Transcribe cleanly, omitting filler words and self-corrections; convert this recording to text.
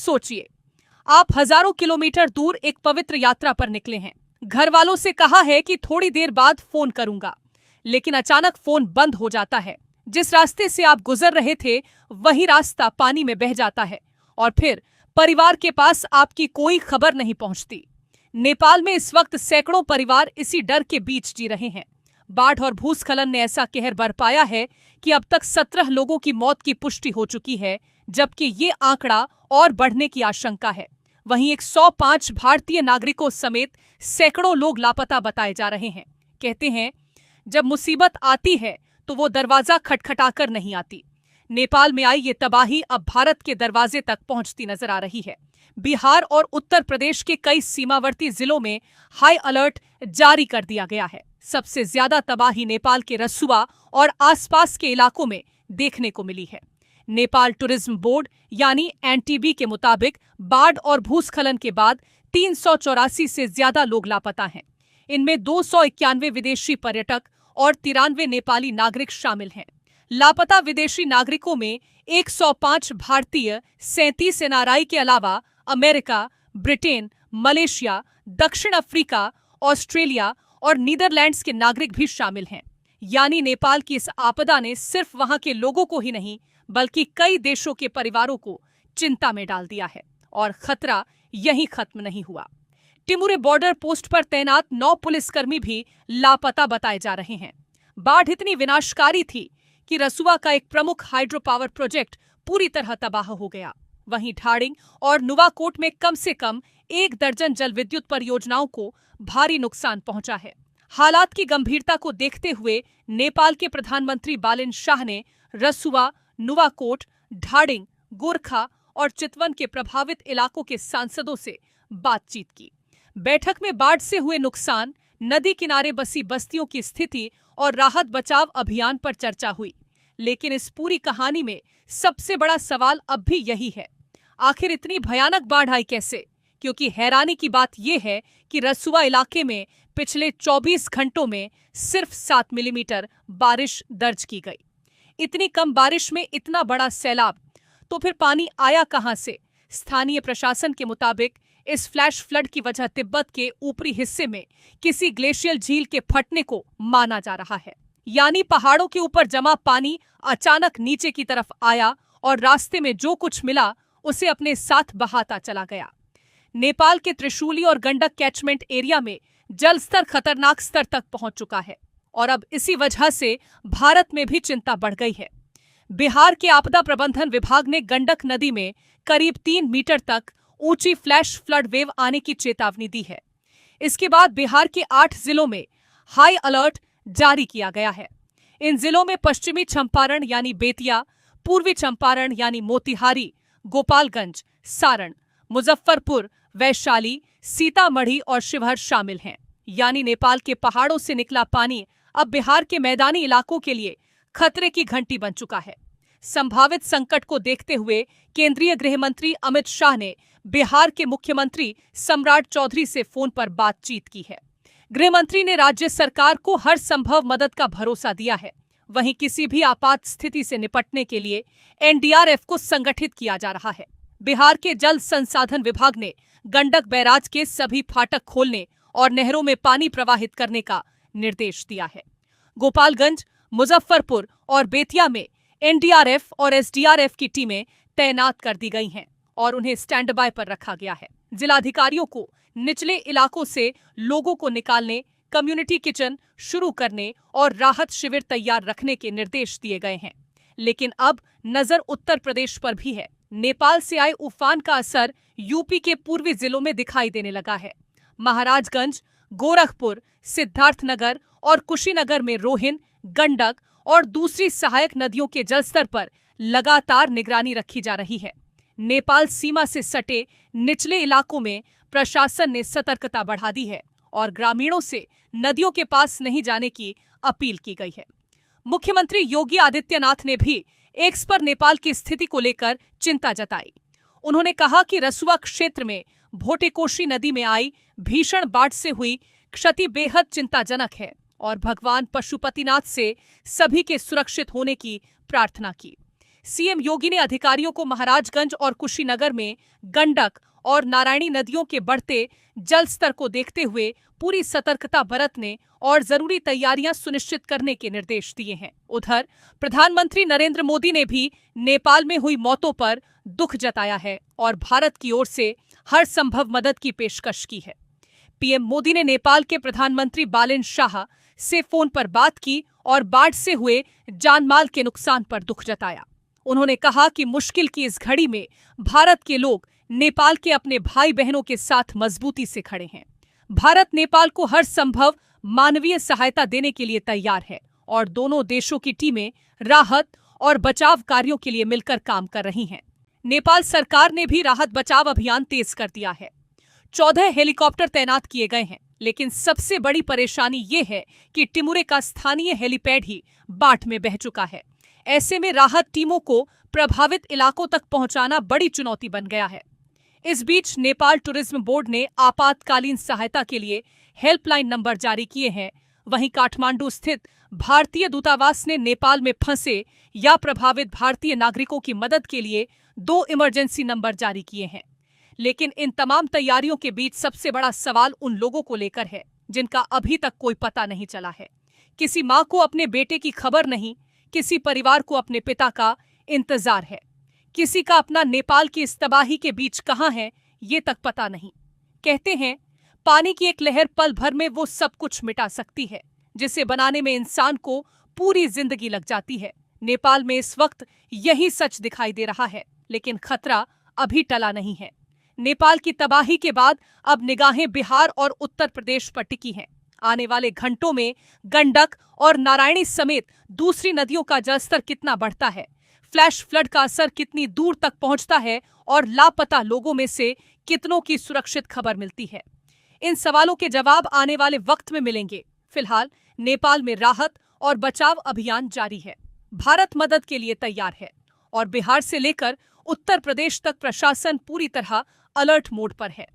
सोचिए, आप हजारों किलोमीटर दूर एक पवित्र यात्रा पर निकले हैं। घर वालों से कहा है कि थोड़ी देर बाद फोन करूंगा, लेकिन अचानक फोन बंद हो जाता है। जिस रास्ते से आप गुजर रहे थे वही रास्ता पानी में बह जाता है और फिर परिवार के पास आपकी कोई खबर नहीं पहुंचती। नेपाल में इस वक्त सैकड़ों परिवार इसी डर के बीच जी रहे हैं। बाढ़ और भूस्खलन ने ऐसा कहर बरपाया है कि अब तक 17 लोगों की मौत की पुष्टि हो चुकी है, जबकि ये आंकड़ा और बढ़ने की आशंका है। वहीं 105 भारतीय नागरिकों समेत सैकड़ों लोग लापता बताए जा रहे हैं। कहते हैं, जब मुसीबत आती है तो वो दरवाजा खटखटाकर नहीं आती। नेपाल में आई ये तबाही अब भारत के दरवाजे तक पहुंचती नजर आ रही है। बिहार और उत्तर प्रदेश के कई सीमावर्ती जिलों में हाई अलर्ट जारी कर दिया गया है। सबसे ज्यादा तबाही नेपाल के रसुआ और आसपास के इलाकों में देखने को मिली है। नेपाल टूरिज्म बोर्ड यानी एनटीबी के मुताबिक बाढ़ और भूस्खलन के बाद 384 से ज्यादा लोग लापता हैं। इनमें 291 विदेशी पर्यटक और 93 नेपाली नागरिक शामिल हैं। लापता विदेशी नागरिकों में 105 भारतीय, 37 एनआरआई के अलावा अमेरिका, ब्रिटेन, मलेशिया, दक्षिण अफ्रीका, ऑस्ट्रेलिया और नीदरलैंड्स के नागरिक भी शामिल हैं। यानी नेपाल की इस आपदा ने सिर्फ वहां के लोगों को ही नहीं बल्कि कई देशों के परिवारों को चिंता में डाल दिया है। और खतरा यहीं खत्म नहीं हुआ। टिमुरे बॉर्डर पोस्ट पर तैनात 9 पुलिसकर्मी भी लापता बताए जा रहे हैं। बाढ़ इतनी विनाशकारी थी कि रसुआ का एक प्रमुख हाइड्रो पावर प्रोजेक्ट पूरी तरह तबाह हो गया। वहीं ढाडिंग और नुवाकोट में कम से कम 1 दर्जन जल विद्युत परियोजनाओं को भारी नुकसान पहुंचा है। हालात की गंभीरता को देखते हुए नेपाल के प्रधानमंत्री बालेन शाह ने रसुआ, नुवाकोट, ढाडिंग, गोरखा और चितवन के प्रभावित इलाकों के सांसदों से बातचीत की। बैठक में बाढ़ से हुए नुकसान, नदी किनारे बसी बस्तियों की स्थिति और राहत बचाव अभियान पर चर्चा हुई। लेकिन इस पूरी कहानी में सबसे बड़ा सवाल अब भी यही है, आखिर इतनी भयानक बाढ़ आई कैसे? क्योंकि हैरानी की बात यह है कि रसुआ इलाके में पिछले 24 घंटों में सिर्फ 7 मिलीमीटर बारिश दर्ज की गई। इतनी कम बारिश में इतना बड़ा सैलाब, तो फिर पानी आया कहां से? स्थानीय प्रशासन के मुताबिक इस फ्लैश फ्लड की वजह तिब्बत के ऊपरी हिस्से में किसी ग्लेशियल झील के फटने को माना जा रहा है। यानी पहाड़ों के ऊपर जमा पानी अचानक नीचे की तरफ आया और रास्ते में जो कुछ मिला उसे अपने साथ बहाता चला गया। नेपाल के त्रिशूली और गंडक कैचमेंट एरिया में जल स्तर खतरनाक स्तर तक पहुंच चुका है और अब इसी वजह से भारत में भी चिंता बढ़ गई है। बिहार के आपदा प्रबंधन विभाग ने गंडक नदी में करीब 3 मीटर तक ऊंची फ्लैश फ्लड वेव आने की चेतावनी दी है। इसके बाद बिहार के 8 जिलों में हाई अलर्ट जारी किया गया है। इन जिलों में पश्चिमी चंपारण यानी बेतिया, पूर्वी चंपारण यानी मोतिहारी, गोपालगंज, सारण, मुजफ्फरपुर, वैशाली, सीतामढ़ी और शिवहर शामिल हैं। यानी नेपाल के पहाड़ों से निकला पानी अब बिहार के मैदानी इलाकों के लिए खतरे की घंटी बन चुका है। संभावित संकट को देखते हुए केंद्रीय गृह मंत्री अमित शाह ने बिहार के मुख्यमंत्री सम्राट चौधरी से फोन पर बातचीत की है। गृह मंत्री ने राज्य सरकार को हर संभव मदद का भरोसा दिया है। वहीं किसी भी आपात स्थिति से निपटने के लिए एनडीआरएफ को संगठित किया जा रहा है। बिहार के जल संसाधन विभाग ने गंडक बैराज के सभी फाटक खोलने और नहरों में पानी प्रवाहित करने का निर्देश दिया है। गोपालगंज, मुजफ्फरपुर और बेतिया में एनडीआरएफ और एसडीआरएफ की टीमें तैनात कर दी गई हैं और उन्हें स्टैंड बाय पर रखा गया है। जिलाधिकारियों को निचले इलाकों से लोगों को निकालने, कम्युनिटी किचन शुरू करने और राहत शिविर तैयार रखने के निर्देश दिए गए हैं। लेकिन अब नजर उत्तर प्रदेश पर भी है। नेपाल से आए उफान का असर यूपी के पूर्वी जिलों में दिखाई देने लगा है। महाराजगंज, गोरखपुर, सिद्धार्थनगर और कुशीनगर में रोहिन, गंडक और दूसरी सहायक नदियों के जलस्तर पर लगातार निगरानी रखी जा रही है। नेपाल सीमा से सटे निचले इलाकों में प्रशासन ने सतर्कता बढ़ा दी है और ग्रामीणों से नदियों के पास नहीं जाने की अपील की गई है। मुख्यमंत्री योगी आदित्यनाथ ने भी एक्स पर नेपाल की स्थिति को लेकर चिंता जताई। उन्होंने कहा कि रसुआ क्षेत्र में भोटेकोशी नदी में आई भीषण बाढ़ से हुई क्षति बेहद चिंताजनक है और भगवान पशुपतिनाथ से सभी के सुरक्षित होने की प्रार्थना की। सीएम योगी ने अधिकारियों को महाराजगंज और कुशीनगर में गंडक और नारायणी नदियों के बढ़ते जल स्तर को देखते हुए पूरी सतर्कता बरतने और जरूरी तैयारियां सुनिश्चित करने के निर्देश दिए हैं। उधर प्रधानमंत्री नरेंद्र मोदी ने भी नेपाल में हुई मौतों पर दुख जताया है और भारत की ओर से हर संभव मदद की पेशकश की है। पीएम मोदी ने नेपाल के प्रधानमंत्री बालेन शाह से फोन पर बात की और बाढ़ से हुए जानमाल के नुकसान पर दुख जताया। उन्होंने कहा कि मुश्किल की इस घड़ी में भारत के लोग नेपाल के अपने भाई बहनों के साथ मजबूती से खड़े हैं। भारत नेपाल को हर संभव मानवीय सहायता देने के लिए तैयार है और दोनों देशों की टीमें राहत और बचाव कार्यों के लिए मिलकर काम कर रही हैं। नेपाल सरकार ने भी राहत बचाव अभियान तेज कर दिया है। 14 हेलीकॉप्टर तैनात किए गए हैं, लेकिन सबसे बड़ी परेशानी ये है कि टिमुरे का स्थानीय हेलीपैड ही बाढ़ में बह चुका है। ऐसे में राहत टीमों को प्रभावित इलाकों तक पहुंचाना बड़ी चुनौती बन गया है। इस बीच नेपाल टूरिज्म बोर्ड ने आपातकालीन सहायता के लिए हेल्पलाइन नंबर जारी किए हैं। वहीं काठमांडू स्थित भारतीय दूतावास ने नेपाल में फंसे या प्रभावित भारतीय नागरिकों की मदद के लिए 2 इमरजेंसी नंबर जारी किए हैं। लेकिन इन तमाम तैयारियों के बीच सबसे बड़ा सवाल उन लोगों को लेकर है जिनका अभी तक कोई पता नहीं चला है। किसी माँ को अपने बेटे की खबर नहीं, किसी परिवार को अपने पिता का इंतजार है, किसी का अपना नेपाल की इस तबाही के बीच कहाँ है ये तक पता नहीं। कहते हैं पानी की एक लहर पल भर में वो सब कुछ मिटा सकती है जिसे बनाने में इंसान को पूरी जिंदगी लग जाती है। नेपाल में इस वक्त यही सच दिखाई दे रहा है, लेकिन खतरा अभी टला नहीं है। नेपाल की तबाही के बाद अब निगाहें बिहार और उत्तर प्रदेश पर टिकी हैं। आने वाले घंटों में गंडक और नारायणी समेत दूसरी नदियों का जलस्तर कितना बढ़ता है, फ्लैश फ्लड का असर कितनी दूर तक पहुंचता है और लापता लोगों में से कितनों की सुरक्षित खबर मिलती है, इन सवालों के जवाब आने वाले वक्त में मिलेंगे। फिलहाल नेपाल में राहत और बचाव अभियान जारी है। भारत मदद के लिए तैयार है और बिहार से लेकर उत्तर प्रदेश तक प्रशासन पूरी तरह अलर्ट मोड पर है।